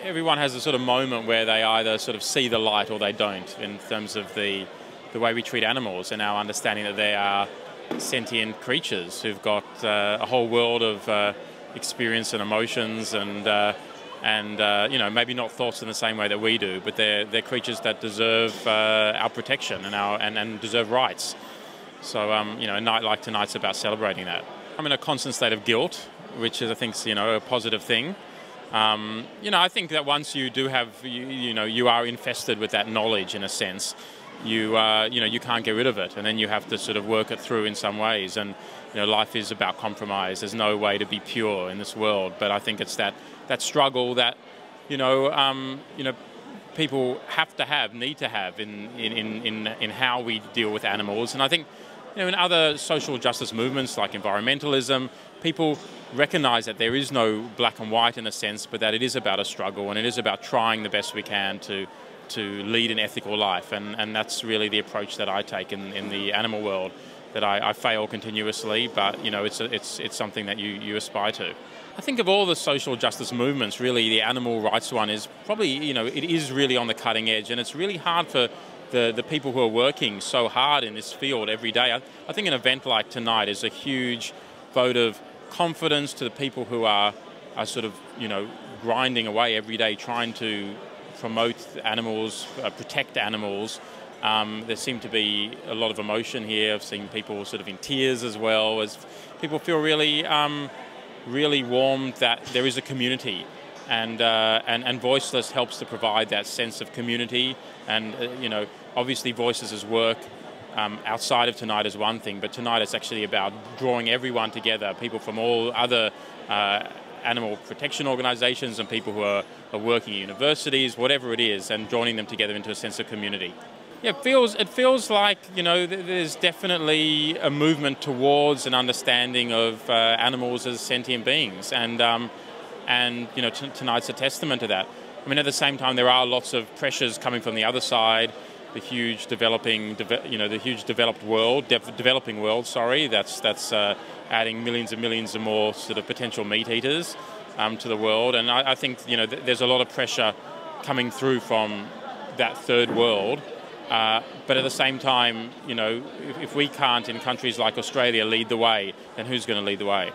everyone has a sort of moment where they either sort of see the light or they don't, in terms of the way we treat animals and our understanding that they are sentient creatures who've got a whole world of experience and emotions and you know, maybe not thoughts in the same way that we do, but they're creatures that deserve our protection and deserve rights. So you know, a night like tonight's about celebrating that. I'm in a constant state of guilt, which is, I think, you know, a positive thing. You know, I think that once you do have, you know, you are infested with that knowledge in a sense, you know, you can't get rid of it, and then you have to sort of work it through in some ways. And you know, life is about compromise. There's no way to be pure in this world, but I think it's that struggle that you know, people need to have in how we deal with animals. And I think, you know, in other social justice movements like environmentalism, people recognize that there is no black and white in a sense, but that it is about a struggle, and it is about trying the best we can to lead an ethical life. And that's really the approach that I take in the animal world, that I fail continuously, but you know, it's something that you aspire to. I think of all the social justice movements, really the animal rights one is probably, you know, it is really on the cutting edge, and it's really hard for the people who are working so hard in this field every day. I think an event like tonight is a huge vote of confidence to the people who are sort of, you know, grinding away every day trying to promote animals, protect animals. There seemed to be a lot of emotion here. I've seen people sort of in tears as well, as people feel really really warmed that there is a community, and Voiceless helps to provide that sense of community. And you know, obviously Voiceless's work outside of tonight is one thing, but tonight it's actually about drawing everyone together, people from all other animal protection organisations and people who are working at universities, whatever it is, and joining them together into a sense of community. Yeah, it feels like, you know, there's definitely a movement towards an understanding of animals as sentient beings, and you know, tonight's a testament to that. I mean, at the same time, there are lots of pressures coming from the other side, the huge developing world, that's adding millions and millions of more sort of potential meat eaters to the world, and I think, you know, there's a lot of pressure coming through from that third world. But at the same time, you know, if we can't in countries like Australia lead the way, then who's going to lead the way?